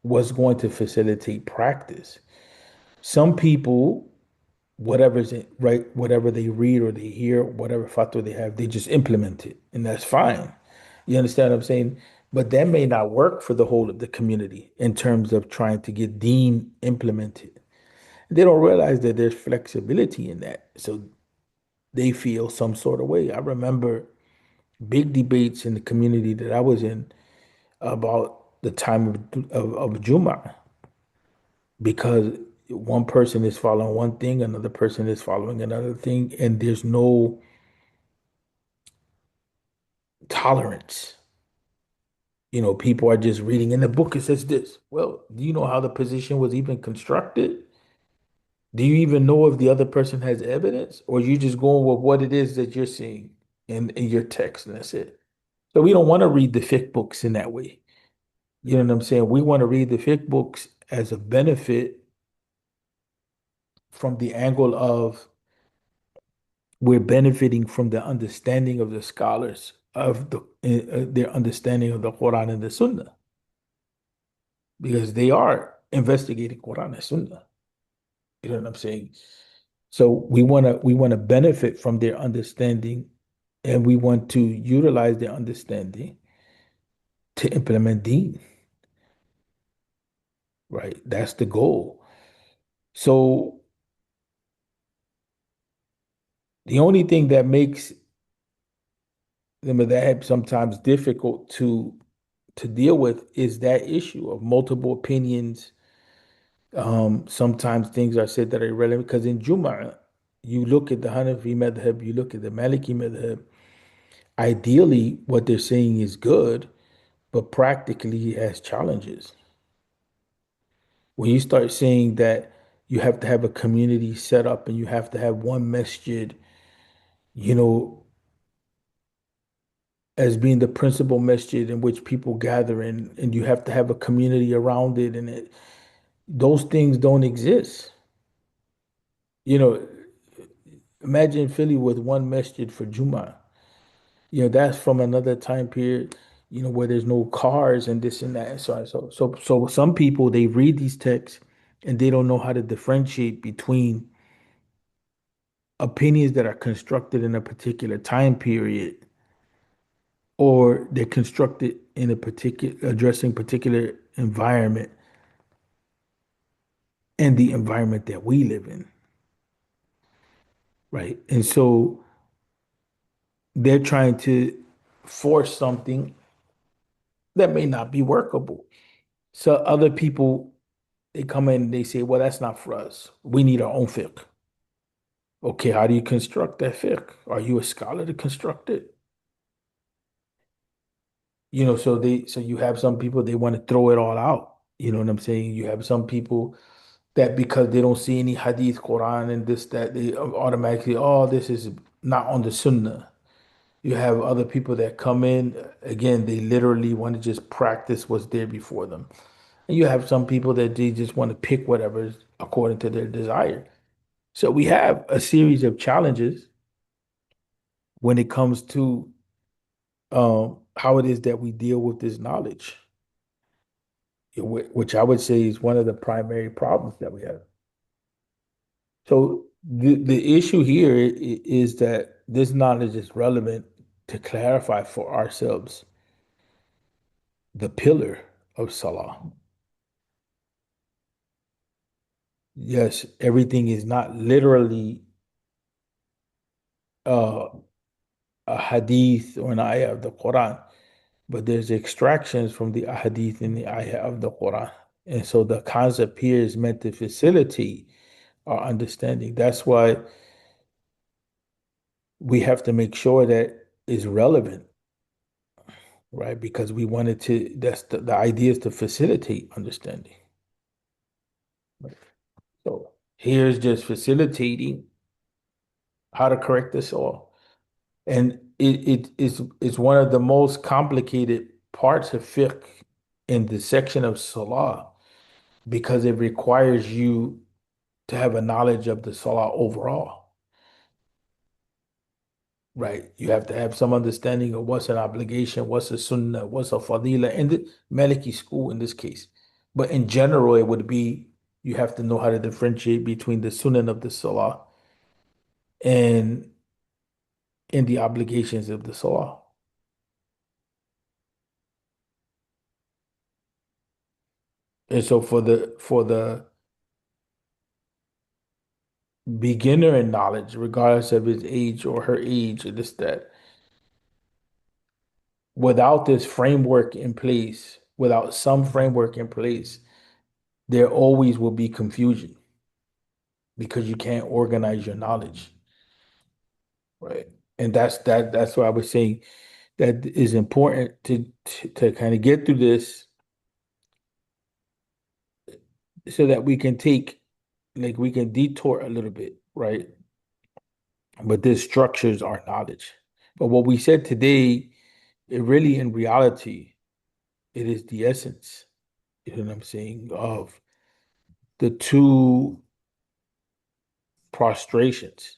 what's going to facilitate practice. Some people, whatever's right, whatever they read or they hear, whatever fatwa they have, they just implement it, and that's fine. You understand what I'm saying? But that may not work for the whole of the community in terms of trying to get deen implemented. They don't realize that there's flexibility in that. So they feel some sort of way. I remember big debates in the community that I was in about the time of Jummah because one person is following one thing, another person is following another thing, and there's no tolerance. People are just reading in the book, it says this. Well, do you know how the position was even constructed? Do you even know if the other person has evidence, or you just going with what it is that you're seeing in your text, and that's it? So we don't want to read the fiqh books in that way. You know what I'm saying? We want to read the fiqh books as a benefit from the angle of we're benefiting from the understanding of the scholars of their understanding of the Quran and the Sunnah, because they are investigating Quran and Sunnah. You know what I'm saying? So we want to benefit from their understanding, and we want to utilize their understanding to implement Deen, right? That's the goal. So the only thing that makes the madhab sometimes difficult to deal with is that issue of multiple opinions. Sometimes things are said that are irrelevant because in Jum'ah, you look at the Hanafi madhab, you look at the Maliki madhab. Ideally, what they're saying is good, but practically it has challenges. When you start saying that you have to have a community set up and you have to have one masjid, you know, as being the principal masjid in which people gather in, and you have to have a community around it, and those things don't exist. You know, imagine Philly with one masjid for Juma. That's from another time period, where there's no cars and this and that. So some people they read these texts and they don't know how to differentiate between opinions that are constructed in a particular time period, or they're constructed in a particular addressing particular environment and the environment that we live in, right? And so they're trying to force something that may not be workable. So other people, they come in, they say, well, that's not for us. We need our own fiqh. Okay, how do you construct that fiqh? Are you a scholar to construct it? So you have some people they want to throw it all out. You know what I'm saying? You have some people that because they don't see any hadith, Quran, and this, that, they automatically, oh, this is not on the sunnah. You have other people that come in, again, they literally want to just practice what's there before them. And you have some people that they just want to pick whatever is according to their desire. So we have a series of challenges when it comes to how it is that we deal with this knowledge, which I would say is one of the primary problems that we have. So the issue here is that this knowledge is relevant to clarify for ourselves the pillar of Salah. Yes, everything is not literally uh, a hadith or an ayah of the Quran, but there's extractions from the hadith and the ayah of the Quran. And so the concept here is meant to facilitate our understanding. That's why we have to make sure that it's relevant, right? Because we wanted to, that's the idea is to facilitate understanding. Right? So here's just facilitating how to correct this all. And it's one of the most complicated parts of fiqh in the section of salah because it requires you to have a knowledge of the salah overall, right? You have to have some understanding of what's an obligation, what's a sunnah, what's a fadila in the Maliki school in this case. But in general, it would be you have to know how to differentiate between the sunnah of the salah and in the obligations of the salah. And so for the beginner in knowledge, regardless of his age or her age or this, that, without this framework in place, without some framework in place, there always will be confusion because you can't organize your knowledge, right? And that's why I was saying that is important to kind of get through this so that we can take like we can detour a little bit, right? But this structures our knowledge. But what we said today, it really in reality, it is the essence, you know what I'm saying, of the two prostrations,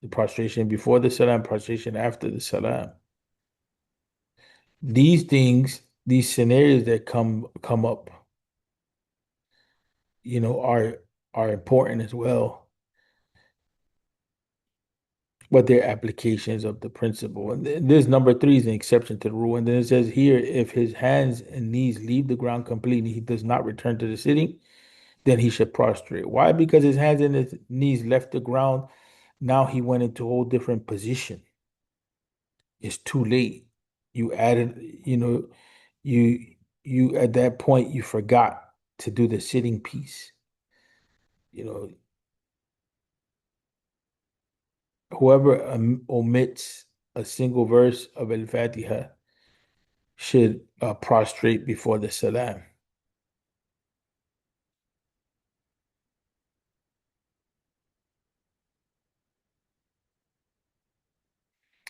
the prostration before the salam, prostration after the salam. These things, these scenarios that come up, are important as well, but they're applications of the principle. And this number three is an exception to the rule. And then it says here, if his hands and knees leave the ground completely, he does not return to the sitting, then he should prostrate. Why? Because his hands and his knees left the ground. Now he went into a whole different position. It's too late. You added, you you at that point you forgot to do the sitting piece. You know, whoever omits a single verse of Al-Fatiha should prostrate before the salam.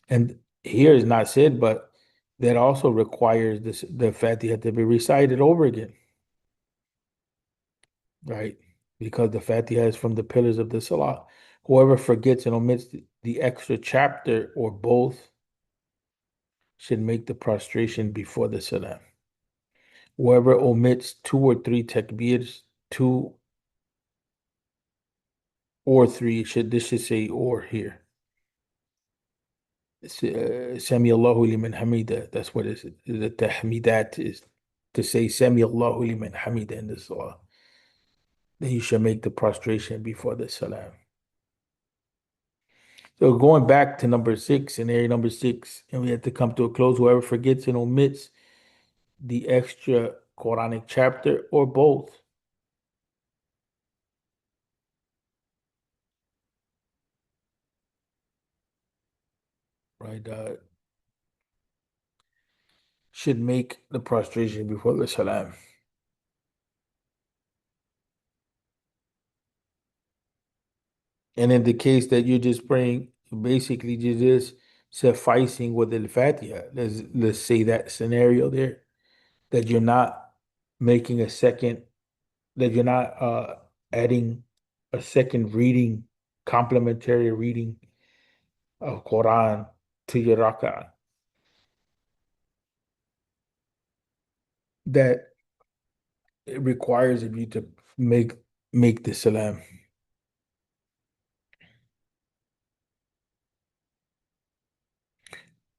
And here is not said, but that also requires the Fatiha to be recited over again, right? Because the Fatiha is from the pillars of the Salah. Whoever forgets and omits the extra chapter or both should make the prostration before the Salam. Whoever omits two or three takbirs, two or three, this should say or here. Sami Allahu liman hamida. That's what it is. The tahmidat is to say Sami Allahu liman hamida in the salah. Then you should make the prostration before the salam. So going back to number six, scenario number six, and we have to come to a close. Whoever forgets and omits the extra Quranic chapter or both, right? Should make the prostration before the salam. And in the case that you're just praying, basically you're just sufficing with al-Fatiha. Let's say that scenario there, that you're not making a second, that you're not adding a second reading, complementary reading of Quran to your rak'ah. That it requires of you to make make the salam.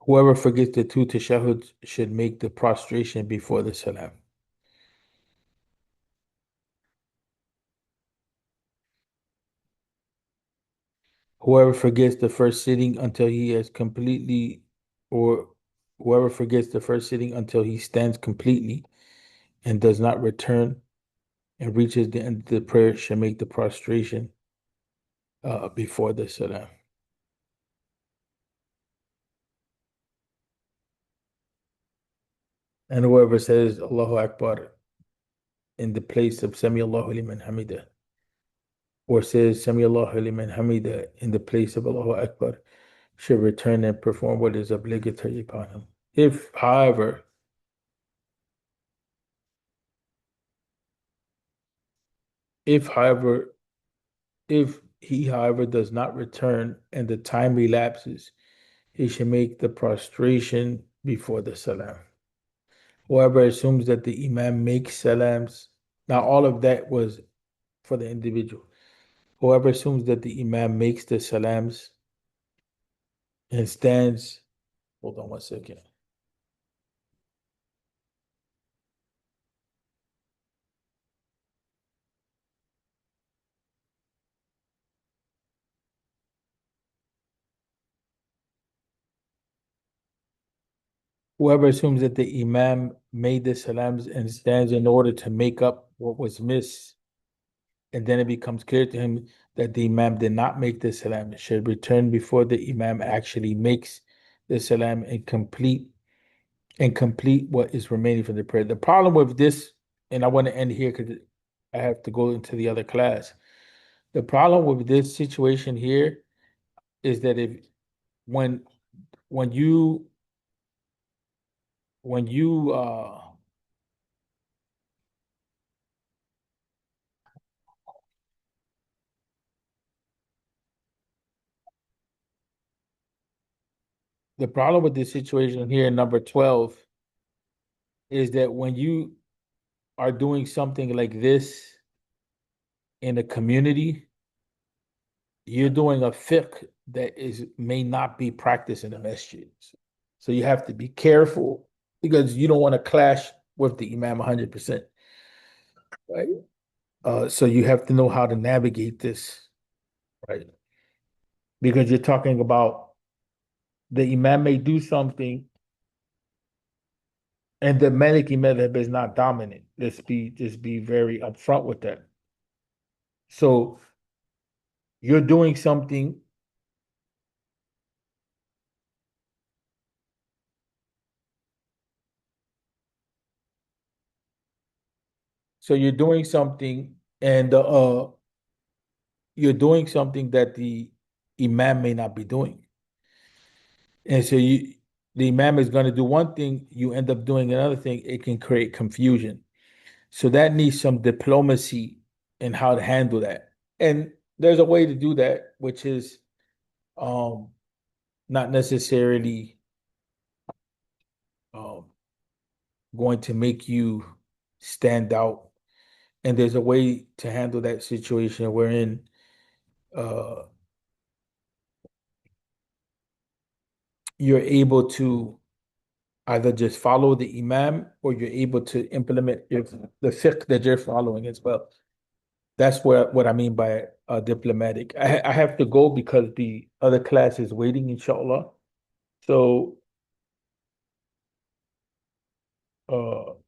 Whoever forgets the two tashahuds should make the prostration before the salam. Whoever forgets the first sitting until he has completely, or whoever forgets the first sitting until he stands completely and does not return and reaches the end of the prayer should make the prostration before the salam. And whoever says Allahu Akbar in the place of Sami Allahu liman hamida, or says Sami Allahu liman hamida in the place of Allahu Akbar, should return and perform what is obligatory upon him. If however, if he however does not return and the time elapses, he should make the prostration before the salam. Whoever assumes that the imam makes salams, now all of that was for the individual. Whoever assumes that the imam makes the salams and stands, hold on one second. Whoever assumes that the imam made the salams and stands in order to make up what was missed, and then it becomes clear to him that the imam did not make the salam, should return before the imam actually makes the salam and complete what is remaining from the prayer. The problem with this, and I want to end here because I have to go into the other class. The problem with this situation here is that if when when you when you the problem with this situation here in number 12 is that when you are doing something like this in a community, you're doing a fiqh that is may not be practiced in the masjid. So you have to be careful because you don't want to clash with the imam 100%, right? So you have to know how to navigate this, right? Because you're talking about the imam may do something and the Maliki madhab is not dominant. Just be very upfront with that. So you're doing something, so you're doing something and you're doing something that the imam may not be doing. And so the imam is going to do one thing, you end up doing another thing, it can create confusion. So that needs some diplomacy in how to handle that. And there's a way to do that, which is um, not necessarily um, going to make you stand out. And there's a way to handle that situation wherein uh, you're able to either just follow the imam or you're able to implement the fiqh that you're following as well. That's what I mean by diplomatic. I have to go because the other class is waiting, inshallah. So uh